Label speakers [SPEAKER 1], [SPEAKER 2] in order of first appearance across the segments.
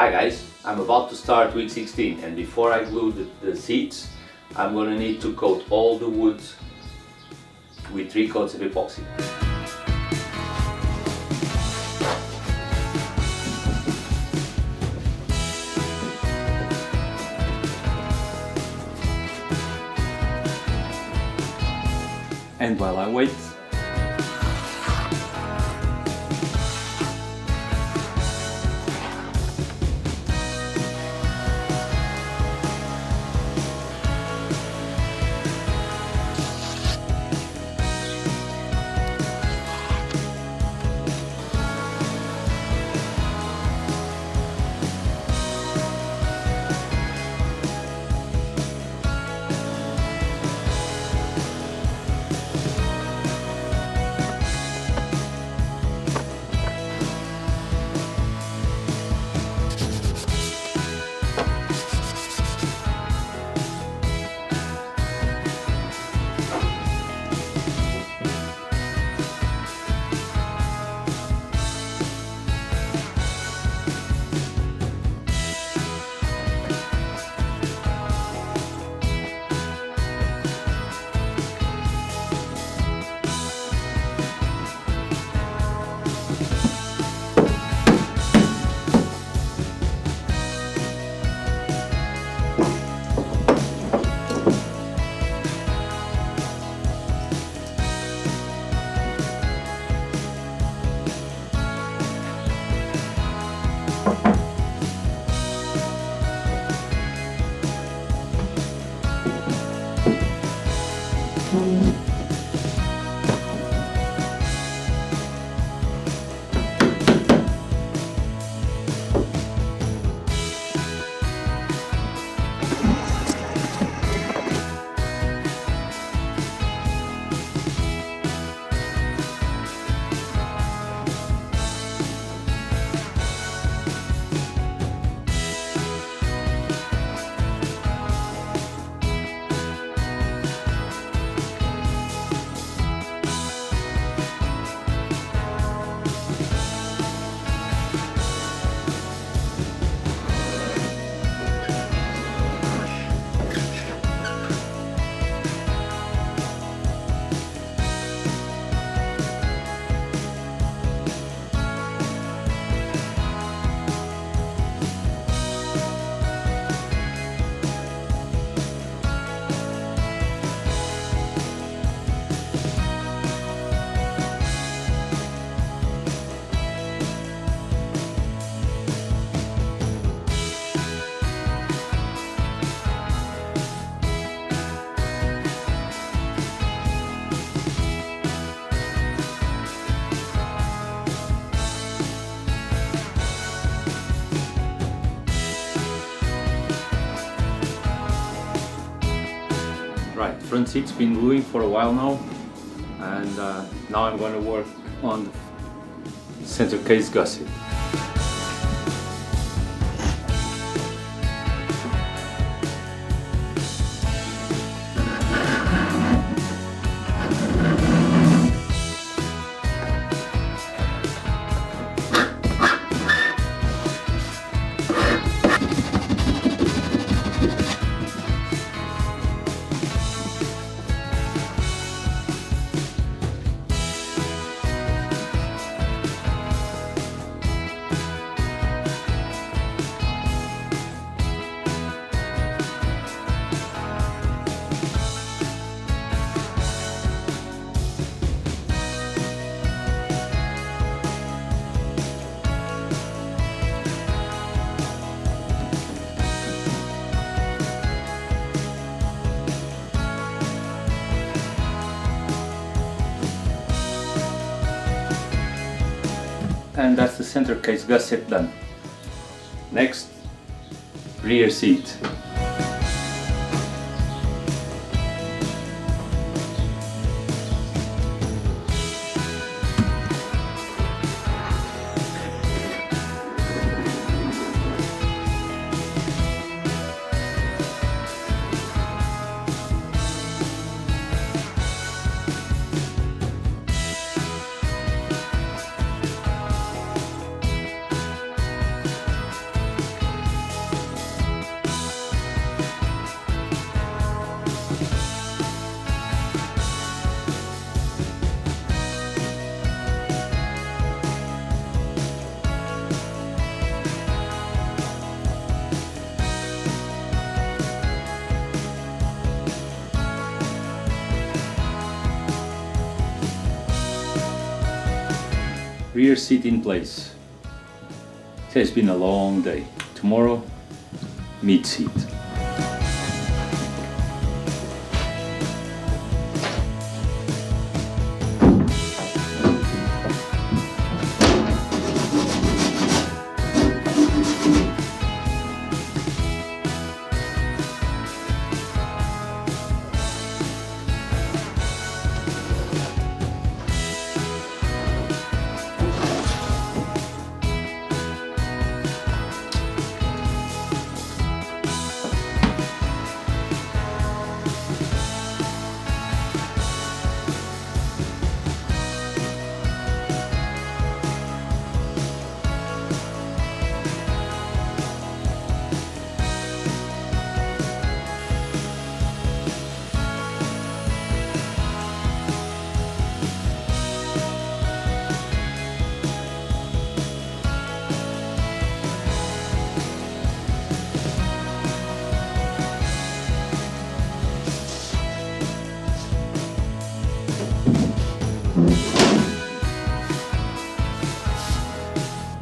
[SPEAKER 1] Hi guys, I'm about to start week 16 and before I glue the seats I'm gonna need to coat all the wood with 3 coats of epoxy. And while I wait, right, front seat's been gluing for a while now, and now I'm going to work on the center case gusset. And that's the center case gusset done. Next, rear seat. rear seat in place. It has been a long day. Tomorrow, mid seat.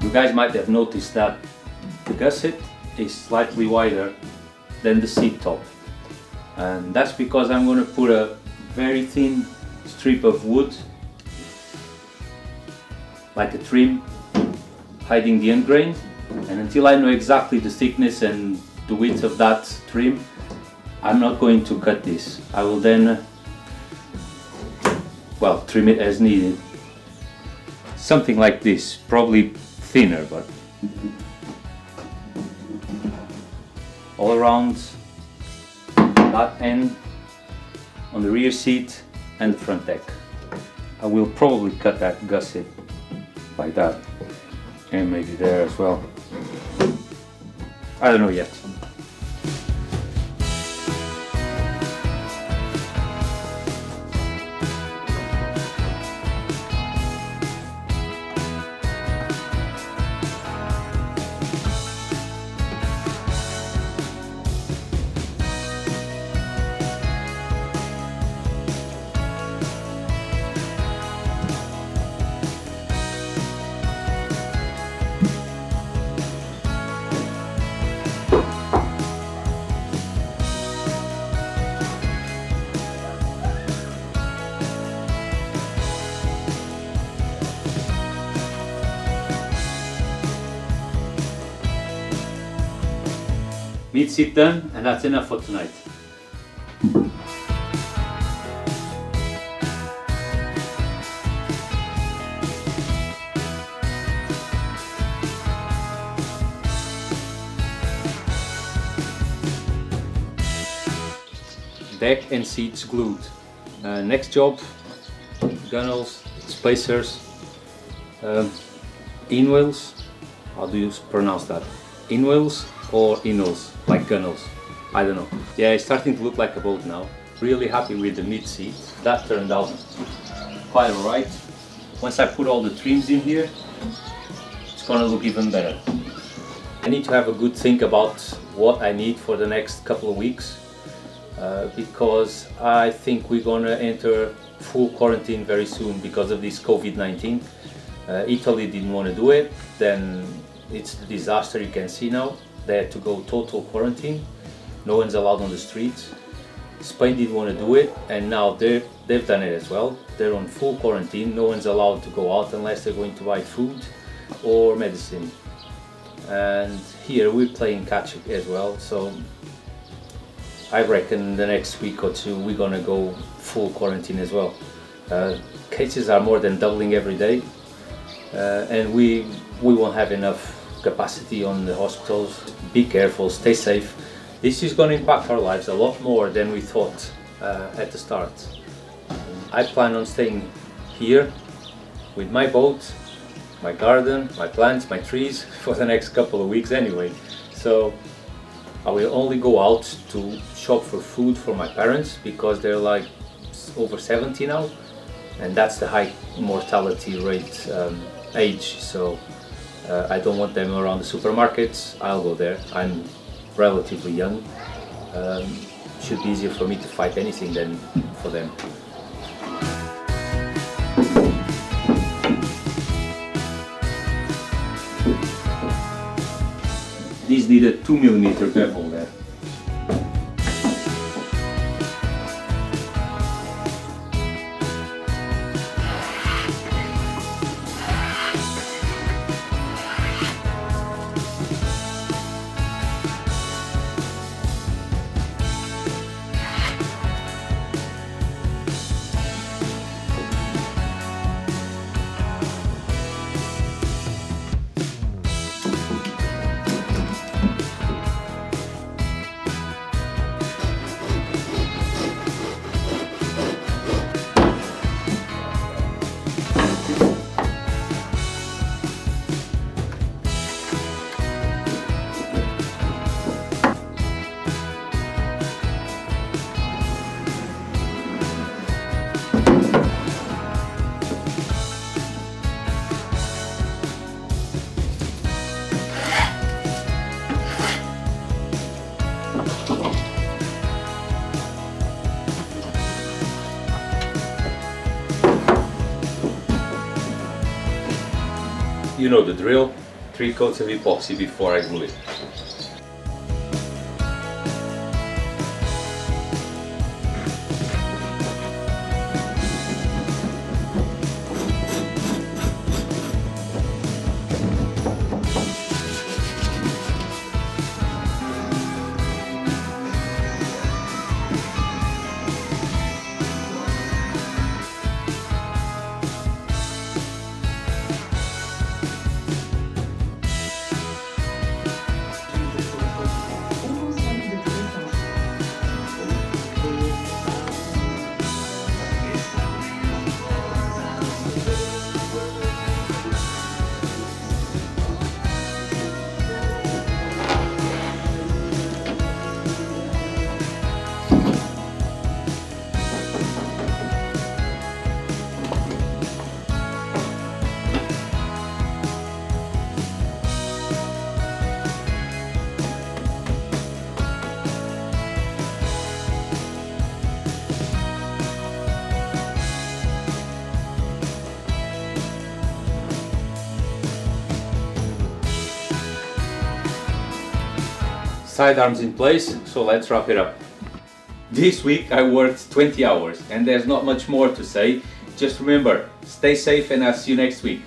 [SPEAKER 1] You guys might have noticed that the gusset is slightly wider than the seat top, and that's because I'm going to put a very thin strip of wood, like a trim, hiding the end grain, and until I know exactly the thickness and the width of that trim, I'm not going to cut this. I will then trim it as needed. Something like this, probably thinner, but all around that end on the rear seat and the front deck. I will probably cut that gusset like that, and maybe there as well. I don't know yet. Mid seat done, and that's enough for tonight. Deck and seats glued. Next job, gunnels, spacers, inwells. How do you pronounce that? Inwells or inwells, like gunnels? I don't know. Yeah, it's starting to look like a boat now. Really happy with the mid seat. That turned out quite alright. Once I put all the trims in here, it's gonna look even better. I need to have a good think about what I need for the next couple of weeks, because I think we're gonna enter full quarantine very soon because of this COVID-19. Italy didn't want to do it, then it's the disaster you can see now. They had to go total quarantine. No one's allowed on the streets. Spain didn't want to do it, and now they've done it as well. They're on full quarantine. No one's allowed to go out unless they're going to buy food or medicine. And here we're playing catch up as well. So I reckon the next week or two we're gonna go full quarantine as well. Cases are more than doubling every day, and we won't have enough capacity on the hospitals. Be careful, stay safe. This is going to impact our lives a lot more than we thought at the start. I plan on staying here with my boat, my garden, my plants, my trees for the next couple of weeks anyway. So I will only go out to shop for food for my parents because they're like over 70 now, and that's the high mortality rate age. So I don't want them around the supermarkets. I'll go there. I'm relatively young. Should be easier for me to fight anything than for them. These need a 2mm bevel there. You know the drill, 3 coats of epoxy before I glue it. Sidearms in place, so let's wrap it up. This week I worked 20 hours and there's not much more to say. Just remember, stay safe and I'll see you next week.